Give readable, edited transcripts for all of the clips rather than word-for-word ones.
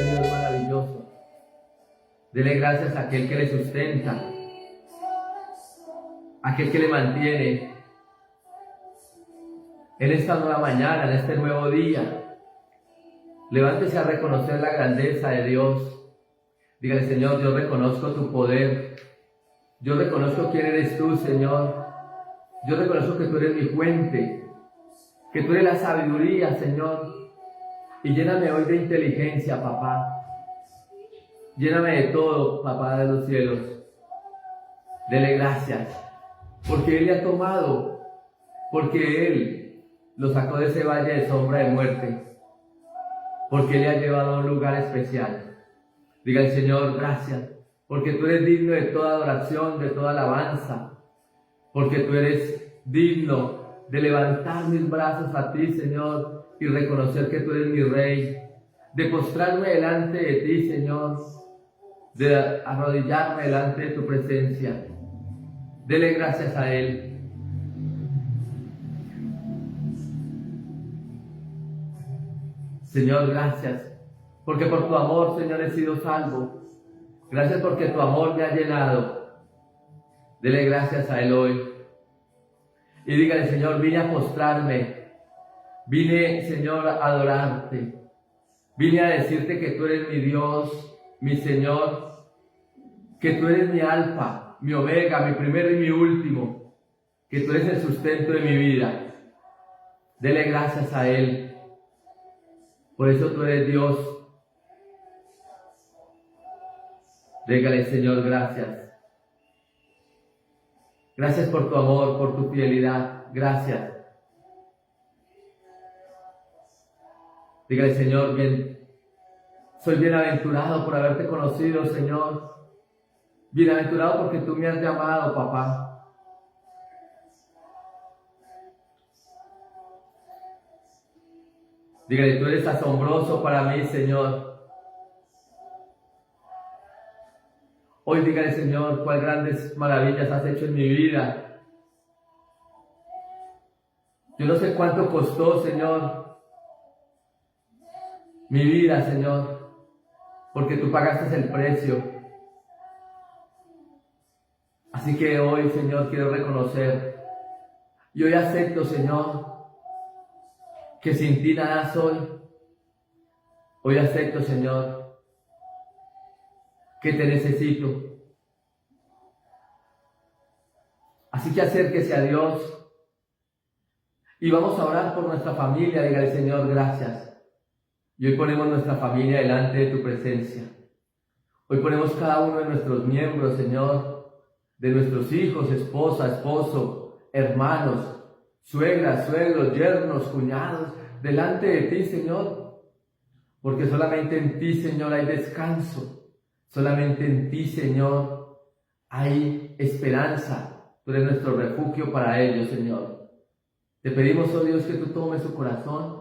Dios maravilloso. Dele gracias a aquel que le sustenta, a aquel que le mantiene en esta nueva mañana, en este nuevo día. Levántese a reconocer la grandeza de Dios. Dígale: Señor, yo reconozco tu poder. Yo reconozco quién eres tú, Señor. Yo reconozco que tú eres mi fuente, que tú eres la sabiduría, Señor. Y lléname hoy de inteligencia, papá. Lléname de todo, papá de los cielos. Dele gracias, porque Él le ha tomado, porque Él lo sacó de ese valle de sombra de muerte, porque Él le ha llevado a un lugar especial. Dígale: Señor, gracias, porque tú eres digno de toda adoración, de toda alabanza, porque tú eres digno de levantar mis brazos a ti, Señor, y reconocer que tú eres mi Rey, de postrarme delante de ti, Señor, de arrodillarme delante de tu presencia. Dele gracias a Él. Señor, gracias, porque por tu amor, Señor, he sido salvo. Gracias porque tu amor me ha llenado. Dele gracias a Él hoy. Y dígale: Señor, vine a postrarme. Vine, Señor, a adorarte. Vine a decirte que tú eres mi Dios, mi Señor, que tú eres mi alfa, mi omega, mi primero y mi último, que tú eres el sustento de mi vida. Dele gracias a Él. Por eso tú eres Dios. Dígale: Señor, gracias. Gracias por tu amor, por tu fidelidad. Gracias. Dígale: Señor, soy bienaventurado por haberte conocido, Señor. Bienaventurado porque tú me has llamado, papá. Dígale: tú eres asombroso para mí, Señor. Hoy dígale: Señor, cuál grandes maravillas has hecho en mi vida. Yo no sé cuánto costó, Señor, mi vida, Señor, porque tú pagaste el precio. Así que hoy, Señor, quiero reconocer, y hoy acepto, Señor, que sin ti nada soy. Hoy acepto, Señor, que te necesito. Así que acérquese a Dios y vamos a orar por nuestra familia. Dígale: Señor, gracias. Y hoy ponemos nuestra familia delante de tu presencia. Hoy ponemos cada uno de nuestros miembros, Señor, de nuestros hijos, esposa, esposo, hermanos, suegras, suegros, yernos, cuñados, delante de ti, Señor. Porque solamente en ti, Señor, hay descanso. Solamente en ti, Señor, hay esperanza. Tú eres nuestro refugio para ellos, Señor. Te pedimos, oh Dios, que tú tomes su corazón,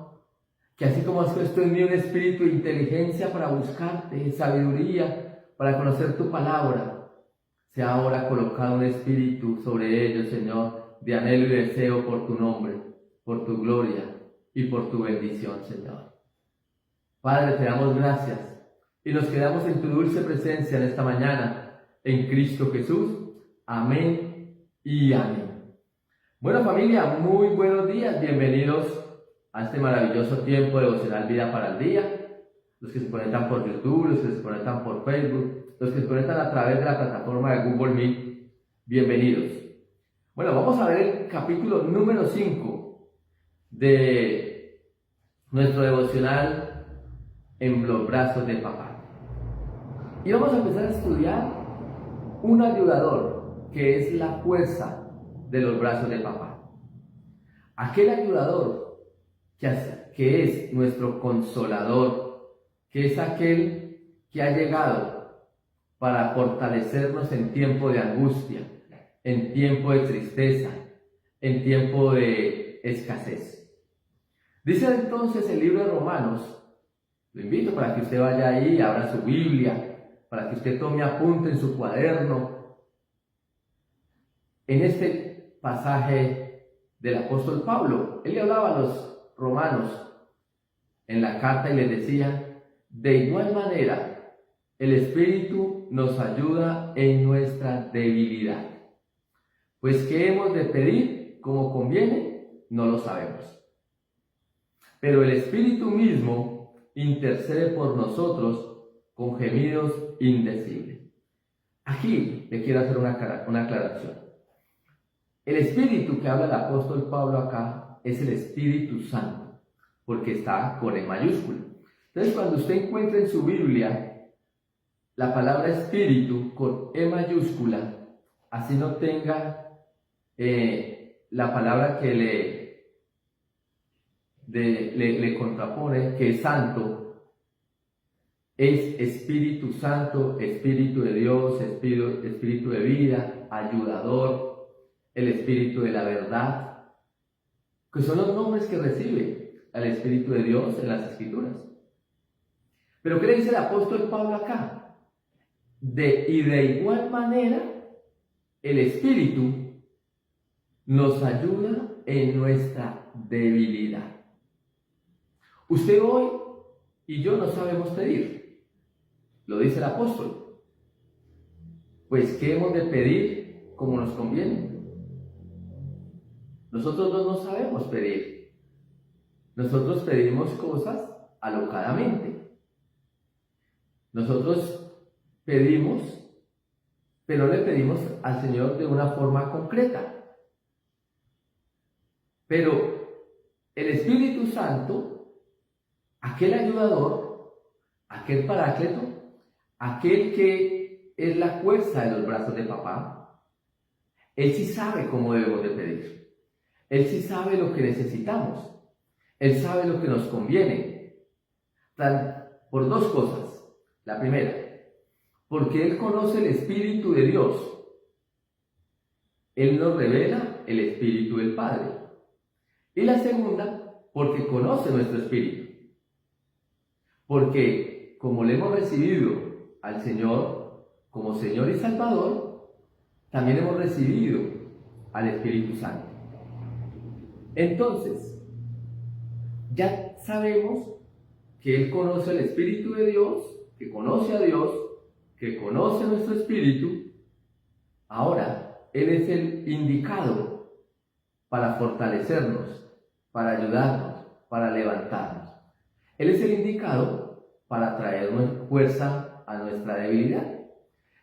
que así como has puesto en mí un espíritu de inteligencia para buscarte, sabiduría, para conocer tu palabra, sea ahora colocado un espíritu sobre ellos, Señor, de anhelo y deseo por tu nombre, por tu gloria y por tu bendición, Señor. Padre, te damos gracias y nos quedamos en tu dulce presencia en esta mañana, en Cristo Jesús. Amén y amén. Bueno, familia, muy buenos días, bienvenidos a este maravilloso tiempo devocional Vida para el Día. Los que se conectan por YouTube, los que se conectan por Facebook, los que se conectan a través de la plataforma de Google Meet, bienvenidos. Bueno, vamos a ver el capítulo número 5 de nuestro devocional En los brazos de papá. Y vamos a empezar a estudiar un ayudador que es la fuerza de los brazos de papá. Aquel ayudador que es nuestro consolador, que es aquel que ha llegado para fortalecernos en tiempo de angustia, en tiempo de tristeza, en tiempo de escasez. Dice entonces el libro de Romanos, lo invito para que usted vaya ahí, abra su Biblia, para que usted tome apunte en su cuaderno. En este pasaje del apóstol Pablo, él le hablaba a los romanos en la carta y les decía De igual manera, el Espíritu nos ayuda en nuestra debilidad. Pues, ¿qué hemos de pedir como conviene? No lo sabemos. Pero el Espíritu mismo intercede por nosotros con gemidos indecibles. Aquí le quiero hacer una aclaración. El Espíritu que habla el apóstol Pablo acá es el Espíritu Santo, porque está con E mayúscula. Entonces, cuando usted encuentra en su Biblia la palabra Espíritu con E mayúscula, así no tenga la palabra que le contrapone, que es Santo, es Espíritu Santo, Espíritu de Dios, Espíritu de vida, ayudador, el Espíritu de la verdad, que son los nombres que recibe al Espíritu de Dios en las Escrituras. Pero ¿qué le dice el apóstol Pablo acá? Y de igual manera, el Espíritu nos ayuda en nuestra debilidad. Usted hoy y yo no sabemos pedir, lo dice el apóstol. Pues, ¿qué hemos de pedir como nos conviene? Nosotros no sabemos pedir. Nosotros pedimos cosas alocadamente. Nosotros pedimos, pero no le pedimos al Señor de una forma concreta. Pero el Espíritu Santo, aquel ayudador, aquel paráclito, aquel que es la fuerza de los brazos de papá, él sí sabe cómo debemos de pedir. Él sí sabe lo que necesitamos. Él sabe lo que nos conviene. Por dos cosas. La primera, porque Él conoce el Espíritu de Dios. Él nos revela el Espíritu del Padre. Y la segunda, porque conoce nuestro espíritu. Porque como le hemos recibido al Señor como Señor y Salvador, también hemos recibido al Espíritu Santo. Entonces, ya sabemos que Él conoce el Espíritu de Dios, que conoce a Dios, que conoce nuestro espíritu. Ahora, Él es el indicado para fortalecernos, para ayudarnos, para levantarnos. Él es el indicado para traer fuerza a nuestra debilidad.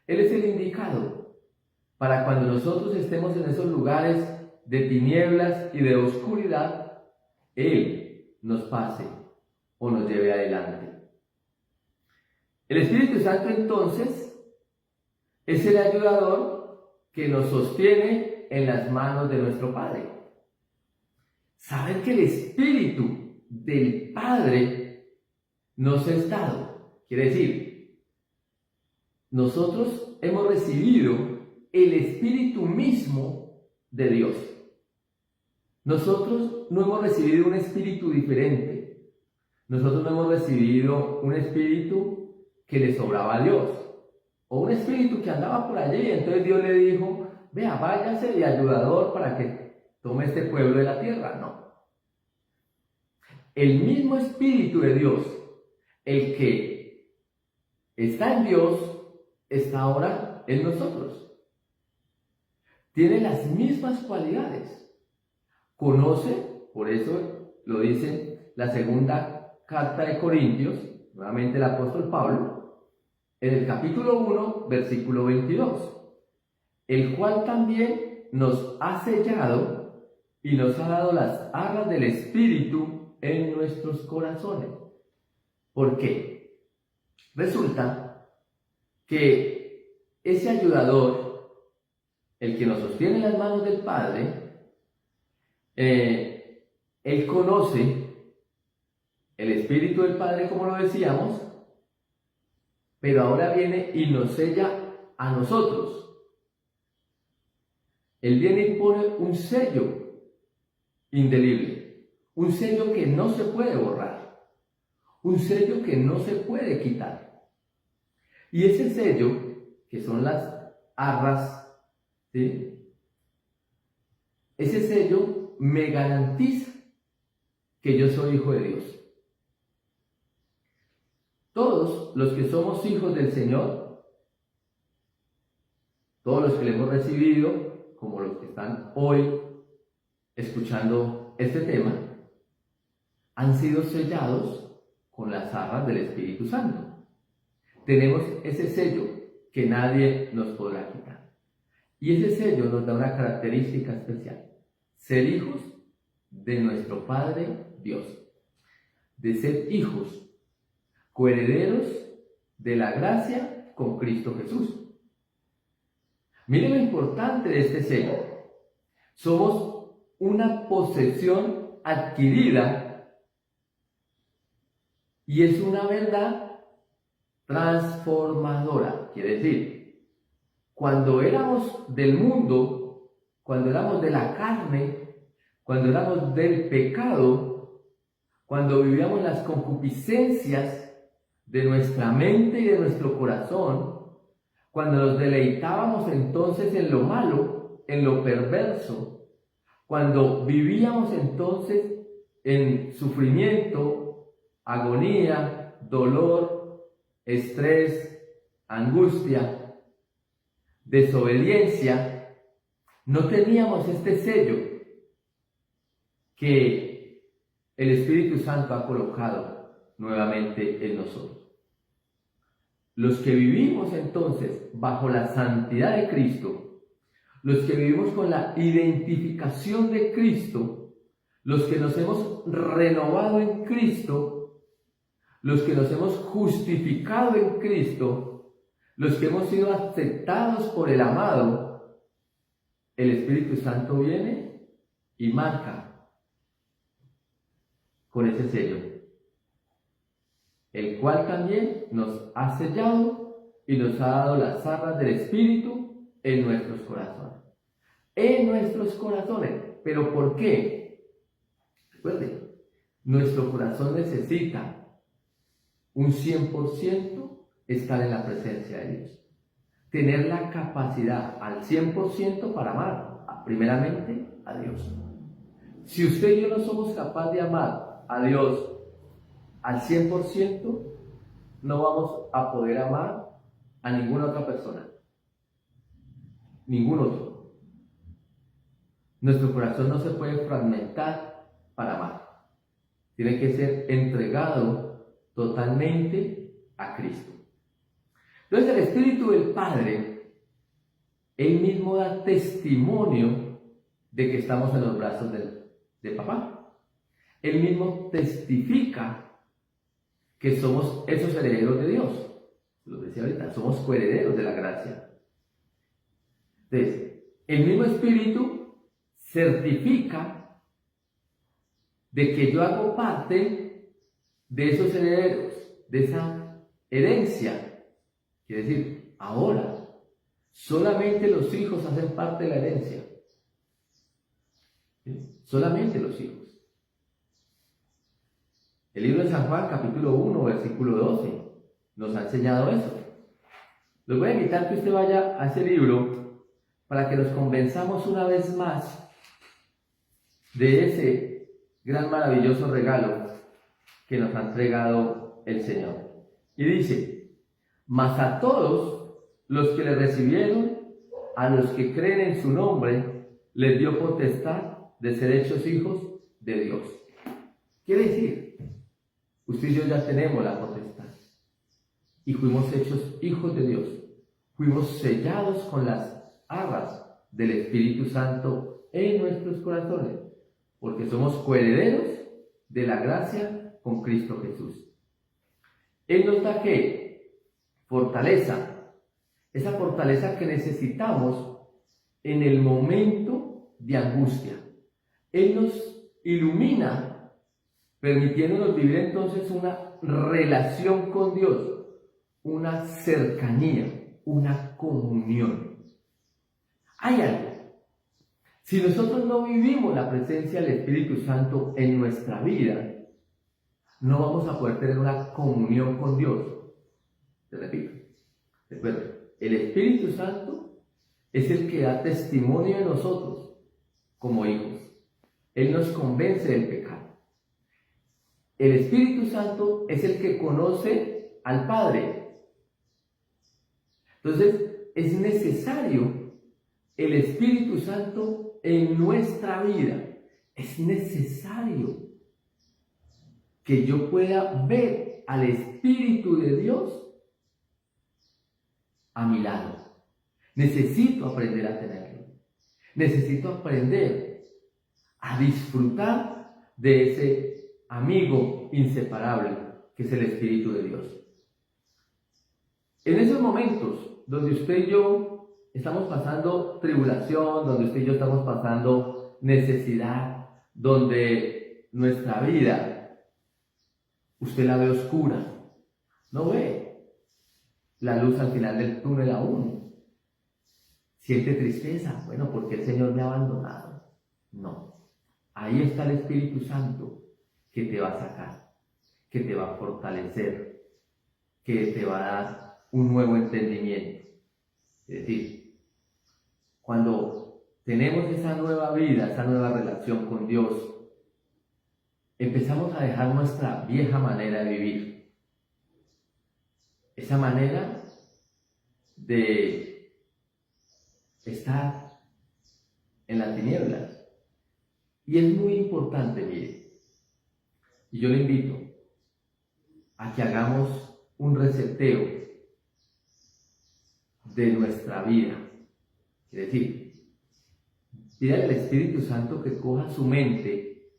Él es el indicado para cuando nosotros estemos en esos lugares de tinieblas y de oscuridad, Él nos pase o nos lleve adelante. El Espíritu Santo entonces es el ayudador que nos sostiene en las manos de nuestro Padre. Saber que el Espíritu del Padre nos es dado. Quiere decir, nosotros hemos recibido el Espíritu mismo de Dios. Nosotros no hemos recibido un espíritu diferente. Nosotros no hemos recibido un espíritu que le sobraba a Dios. O un espíritu que andaba por allí. Entonces Dios le dijo, vea, váyase de ayudador para que tome este pueblo de la tierra. No. El mismo Espíritu de Dios, el que está en Dios, está ahora en nosotros. Tiene las mismas cualidades. Conoce, por eso lo dice la segunda carta de Corintios, nuevamente el apóstol Pablo, en el capítulo 1, versículo 22, el cual también nos ha sellado y nos ha dado las arras del Espíritu en nuestros corazones. ¿Por qué? Resulta que ese ayudador, el que nos sostiene en las manos del Padre, Él conoce el Espíritu del Padre, como lo decíamos, pero ahora viene y nos sella a nosotros. Él viene y pone un sello indeleble, un sello que no se puede borrar, un sello que no se puede quitar. Y ese sello, que son las arras, ¿sí? Ese sello me garantiza que yo soy hijo de Dios. Todos los que somos hijos del Señor, todos los que le hemos recibido, como los que están hoy escuchando este tema, han sido sellados con las arras del Espíritu Santo. Tenemos ese sello que nadie nos podrá quitar. Y ese sello nos da una característica especial: ser hijos de nuestro Padre Dios, de ser hijos, coherederos de la gracia con Cristo Jesús. Miren lo importante de este sello. Somos una posesión adquirida y es una verdad transformadora. Quiere decir, cuando éramos del mundo, cuando éramos de la carne, cuando éramos del pecado, cuando vivíamos las concupiscencias de nuestra mente y de nuestro corazón, cuando nos deleitábamos entonces en lo malo, en lo perverso, cuando vivíamos entonces en sufrimiento, agonía, dolor, estrés, angustia, desobediencia, no teníamos este sello que el Espíritu Santo ha colocado nuevamente en nosotros. Los que vivimos entonces bajo la santidad de Cristo, los que vivimos con la identificación de Cristo, los que nos hemos renovado en Cristo, los que nos hemos justificado en Cristo, los que hemos sido aceptados por el amado, el Espíritu Santo viene y marca con ese sello, el cual también nos ha sellado y nos ha dado las arras del Espíritu en nuestros corazones. En nuestros corazones. ¿Pero por qué? Recuerden, nuestro corazón necesita un 100% estar en la presencia de Dios. Tener la capacidad al 100% para amar, primeramente, a Dios. Si usted y yo no somos capaces de amar a Dios al 100%, no vamos a poder amar a ninguna otra persona. Ningún otro. Nuestro corazón no se puede fragmentar para amar. Tiene que ser entregado totalmente a Cristo. Entonces el Espíritu del Padre, Él mismo da testimonio de que estamos en los brazos de papá. Él mismo testifica que somos esos herederos de Dios. Lo decía ahorita, somos coherederos de la gracia. Entonces, el mismo Espíritu certifica de que yo hago parte de esos herederos, de esa herencia. Quiere decir, ahora, solamente los hijos hacen parte de la herencia. ¿Sí? Solamente los hijos. El libro de San Juan, capítulo 1, versículo 12, nos ha enseñado eso. Les voy a invitar que usted vaya a ese libro para que nos convenzamos una vez más de ese gran maravilloso regalo que nos ha entregado el Señor. Y dice: mas a todos los que le recibieron, a los que creen en su nombre, les dio potestad de ser hechos hijos de Dios. Quiere decir, usted y yo ya tenemos la potestad y fuimos hechos hijos de Dios. Fuimos sellados con las arras del Espíritu Santo en nuestros corazones, porque somos coherederos de la gracia con Cristo Jesús. Él nos da ¿qué? Fortaleza. Esa fortaleza que necesitamos en el momento de angustia. Él nos ilumina, permitiéndonos vivir entonces una relación con Dios, una cercanía, una comunión. Hay algo. Si nosotros no vivimos la presencia del Espíritu Santo en nuestra vida, no vamos a poder tener una comunión con Dios. Te repito. Recuerden, el Espíritu Santo es el que da testimonio de nosotros como hijos. Él nos convence del pecado. El Espíritu Santo es el que conoce al Padre. Entonces, es necesario el Espíritu Santo en nuestra vida. Es necesario que yo pueda ver al Espíritu de Dios a mi lado. Necesito aprender a tenerlo. Necesito aprender a disfrutar de ese amigo inseparable que es el Espíritu de Dios. En esos momentos donde usted y yo estamos pasando tribulación, donde usted y yo estamos pasando necesidad, donde nuestra vida, usted la ve oscura, no ve la luz al final del túnel aún. Siente tristeza, bueno, ¿por qué el Señor me ha abandonado? No, ahí está el Espíritu Santo que te va a sacar, que te va a fortalecer, que te va a dar un nuevo entendimiento. Es decir, cuando tenemos esa nueva vida, esa nueva relación con Dios, empezamos a dejar nuestra vieja manera de vivir. Esa manera de estar en las tinieblas. Y es muy importante, mire, y yo le invito a que hagamos un reseteo de nuestra vida. Es decir, pídale al Espíritu Santo que coja su mente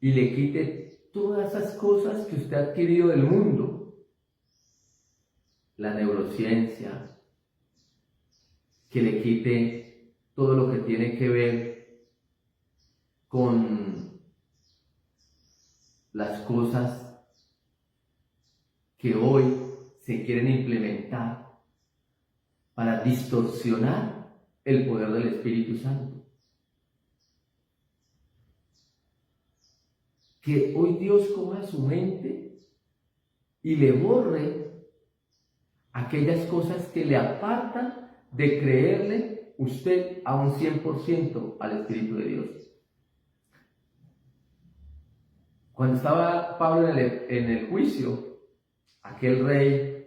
y le quite todas esas cosas que usted ha adquirido del mundo. La neurociencia, que le quite todo lo que tiene que ver con las cosas que hoy se quieren implementar para distorsionar el poder del Espíritu Santo. Que hoy Dios coja su mente y le borre aquellas cosas que le apartan de creerle usted a un 100% al Espíritu de Dios. Cuando estaba Pablo en el juicio, aquel rey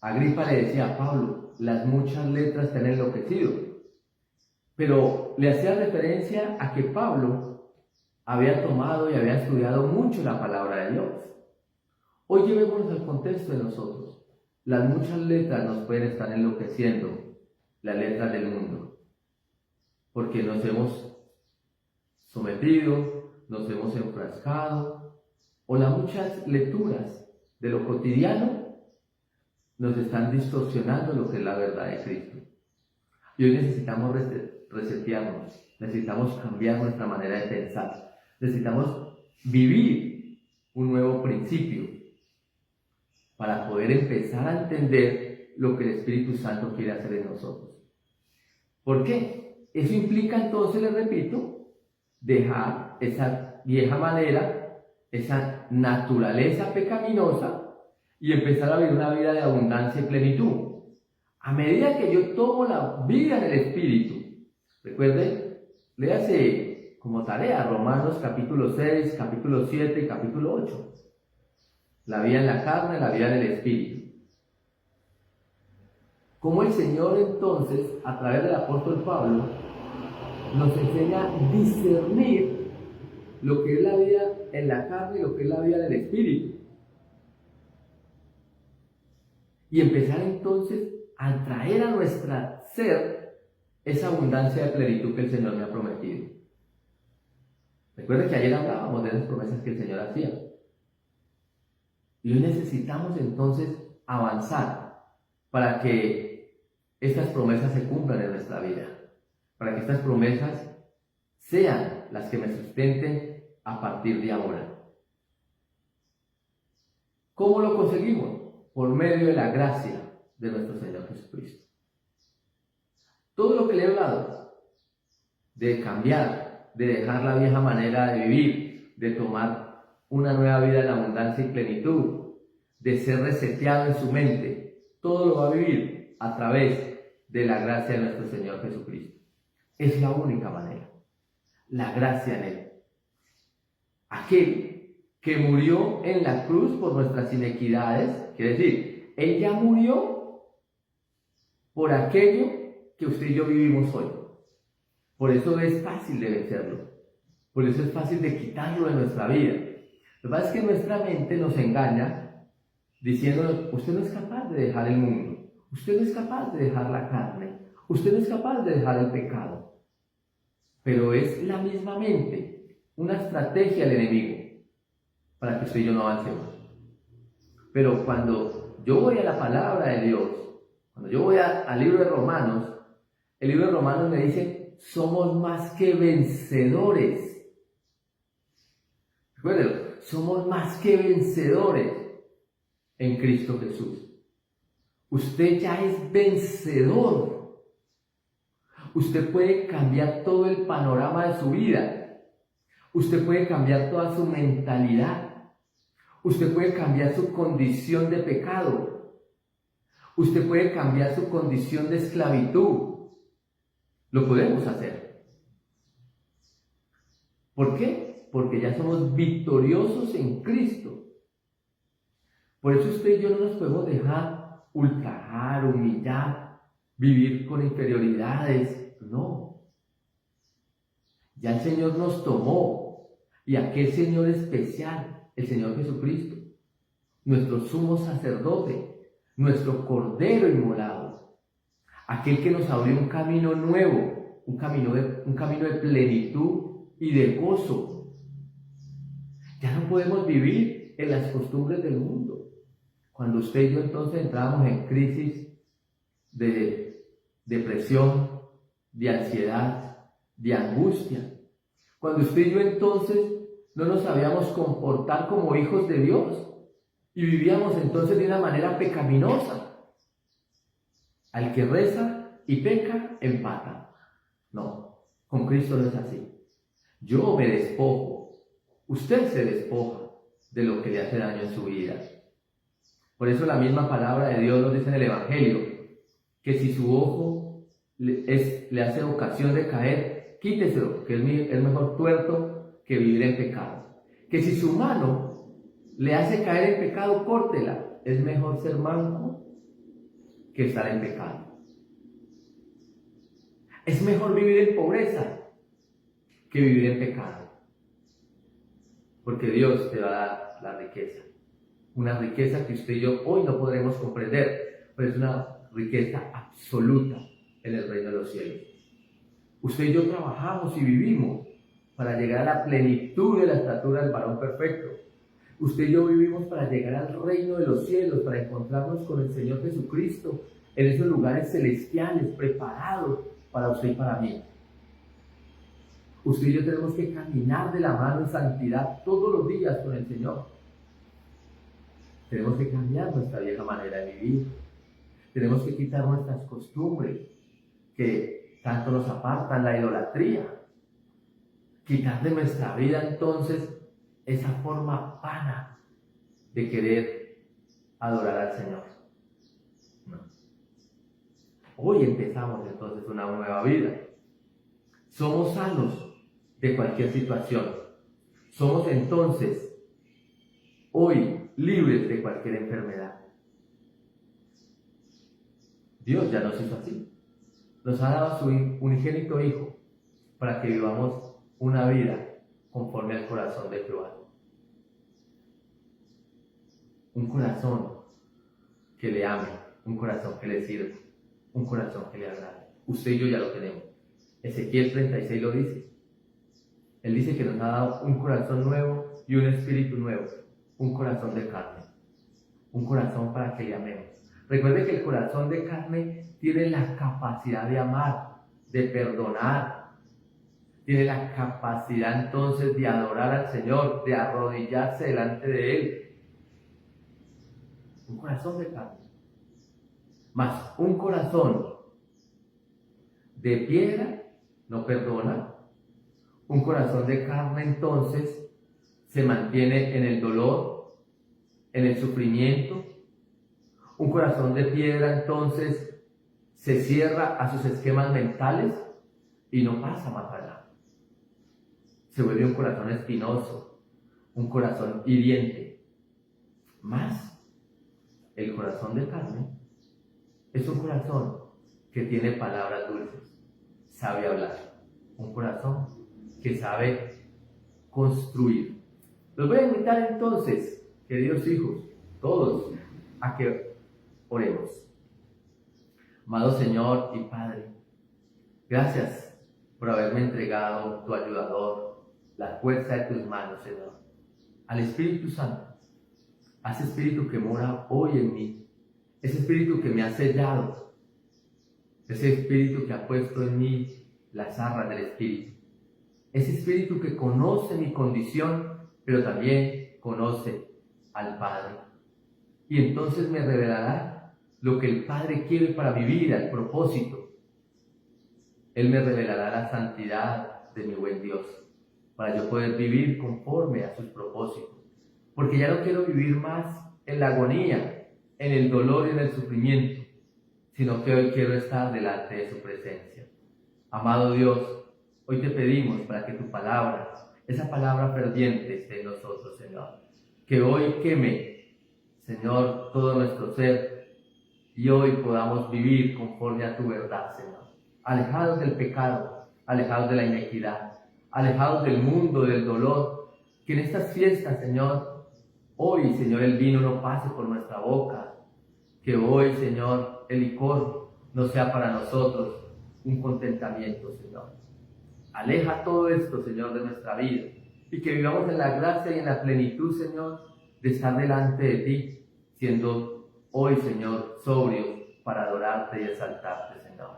Agripa le decía a Pablo, las muchas letras te han enloquecido, pero le hacía referencia a que Pablo había tomado y había estudiado mucho la palabra de Dios. Hoy llevémonos al contexto de nosotros. Las muchas letras nos pueden estar enloqueciendo, las letras del mundo, porque nos hemos sometido, nos hemos enfrascado, o las muchas lecturas de lo cotidiano nos están distorsionando lo que es la verdad de Cristo. Y hoy necesitamos resetearnos, necesitamos cambiar nuestra manera de pensar, necesitamos vivir un nuevo principio para poder empezar a entender lo que el Espíritu Santo quiere hacer en nosotros. ¿Por qué? Eso implica entonces, les repito, dejar esa vieja manera, esa naturaleza pecaminosa y empezar a vivir una vida de abundancia y plenitud. A medida que yo tomo la vida del Espíritu, recuerden, léase como tarea Romanos capítulo 6, capítulo 7 y capítulo 8. La vida en la carne, la vida en el Espíritu. Cómo el Señor entonces, a través del apóstol Pablo, nos enseña a discernir lo que es la vida en la carne y lo que es la vida del Espíritu. Y empezar entonces a traer a nuestra ser esa abundancia de plenitud que el Señor me ha prometido. Recuerden que ayer hablábamos de esas promesas que el Señor hacía. Y hoy necesitamos entonces avanzar para que estas promesas se cumplan en nuestra vida, para que estas promesas sean las que me sustenten a partir de ahora. ¿Cómo lo conseguimos? Por medio de la gracia de nuestro Señor Jesucristo. Todo lo que le he hablado, de cambiar, de dejar la vieja manera de vivir, de tomar una nueva vida en abundancia y plenitud, de ser reseteado en su mente, todo lo va a vivir a través de la gracia de nuestro Señor Jesucristo. Es la única manera, la gracia en Él. Aquel que murió en la cruz por nuestras inequidades, quiere decir, Él ya murió por aquello que usted y yo vivimos hoy. Por eso es fácil de vencerlo, por eso es fácil de quitarlo de nuestra vida. Lo que pasa es que nuestra mente nos engaña diciéndonos, usted no es capaz de dejar el mundo, usted no es capaz de dejar la carne, usted no es capaz de dejar el pecado. Pero es la misma mente, una estrategia del enemigo para que usted y yo no avancemos. Pero cuando yo voy a la palabra de Dios, cuando yo voy al libro de Romanos, el libro de Romanos me dice, somos más que vencedores. Recuerden, somos más que vencedores en Cristo Jesús. Usted ya es vencedor. Usted puede cambiar todo el panorama de su vida. Usted puede cambiar toda su mentalidad. Usted puede cambiar su condición de pecado. Usted puede cambiar su condición de esclavitud. Lo podemos hacer. ¿Por qué? Porque ya somos victoriosos en Cristo. Por eso usted y yo no nos podemos dejar ultrajar, humillar, vivir con inferioridades. No. Ya el Señor nos tomó. Y aquel Señor especial, el Señor Jesucristo, nuestro sumo sacerdote, nuestro Cordero inmolado, aquel que nos abrió un camino nuevo, un camino de plenitud y de gozo. Ya no podemos vivir en las costumbres del mundo. Cuando usted y yo entonces entrábamos en crisis de depresión, de ansiedad, de angustia, cuando usted y yo entonces no nos sabíamos comportar como hijos de Dios y vivíamos entonces de una manera pecaminosa. Al que reza y peca, empata. No, con Cristo no es así. Yo me despojo, usted se despoja de lo que le hace daño en su vida. Por eso la misma palabra de Dios nos dice en el Evangelio, que si su ojo le hace ocasión de caer, quíteselo, que es mejor tuerto que vivir en pecado. Que si su mano le hace caer en pecado, córtela. Es mejor ser manco que estar en pecado. Es mejor vivir en pobreza que vivir en pecado. Porque Dios te va a dar la riqueza. Una riqueza que usted y yo hoy no podremos comprender, pero es una riqueza absoluta en el reino de los cielos. Usted y yo trabajamos y vivimos para llegar a la plenitud de la estatura del varón perfecto. Usted y yo vivimos para llegar al reino de los cielos, para encontrarnos con el Señor Jesucristo en esos lugares celestiales preparados para usted y para mí. Usted y yo tenemos que caminar de la mano en santidad todos los días con el Señor. Tenemos que cambiar nuestra vieja manera de vivir. Tenemos que quitar nuestras costumbres que tanto nos apartan, la idolatría. Quitar de nuestra vida entonces esa forma vana de querer adorar al Señor. No. Hoy empezamos entonces una nueva vida. Somos sanos de cualquier situación. Somos entonces hoy libres de cualquier enfermedad. Dios ya nos hizo así. Nos ha dado a su unigénito Hijo para que vivamos una vida conforme al corazón de Jehová. Un corazón que le ame, un corazón que le sirva, un corazón que le agrade. Usted y yo ya lo tenemos. Ezequiel 36 lo dice. Él dice que nos ha dado un corazón nuevo y un espíritu nuevo, un corazón de carne, un corazón para que le amemos. Recuerde que el corazón de carne tiene la capacidad de amar, de perdonar, tiene la capacidad entonces de adorar al Señor, de arrodillarse delante de Él. Un corazón de carne. Más un corazón de piedra no perdona. Un corazón de carne entonces se mantiene en el dolor, en el sufrimiento. Un corazón de piedra entonces se cierra a sus esquemas mentales y no pasa más allá. Se vuelve un corazón espinoso, un corazón hiriente. Más, el corazón de carne es un corazón que tiene palabras dulces, sabe hablar, un corazón que sabe construir. Los voy a invitar entonces, queridos hijos, todos, a que oremos. Amado Señor y Padre, gracias por haberme entregado tu ayudador, la fuerza de tus manos, Señor, al Espíritu Santo, a ese Espíritu que mora hoy en mí, ese Espíritu que me ha sellado, ese Espíritu que ha puesto en mí las arras del Espíritu, ese Espíritu que conoce mi condición, pero también conoce al Padre. Y entonces me revelará lo que el Padre quiere para vivir, al propósito. Él me revelará la santidad de mi buen Dios, para yo poder vivir conforme a sus propósitos. Porque ya no quiero vivir más en la agonía, en el dolor y en el sufrimiento, sino que hoy quiero estar delante de su presencia. Amado Dios, hoy te pedimos para que tu palabra, esa palabra ferviente, esté en nosotros, Señor. Que hoy queme, Señor, todo nuestro ser y hoy podamos vivir conforme a tu verdad, Señor. Alejados del pecado, alejados de la inequidad, alejados del mundo, del dolor. Que en estas fiestas, Señor, hoy, Señor, el vino no pase por nuestra boca. Que hoy, Señor, el licor no sea para nosotros un contentamiento, Señor. Aleja todo esto, Señor, de nuestra vida y que vivamos en la gracia y en la plenitud, Señor, de estar delante de ti, siendo hoy, Señor, sobrios para adorarte y exaltarte, Señor.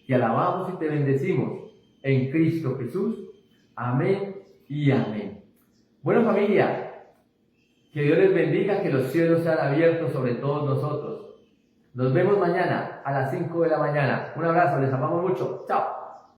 Te alabamos y te bendecimos en Cristo Jesús. Amén y amén. Bueno, familia, que Dios les bendiga, que los cielos sean abiertos sobre todos nosotros. Nos vemos mañana a las 5 de la mañana. Un abrazo, les amamos mucho. Chao.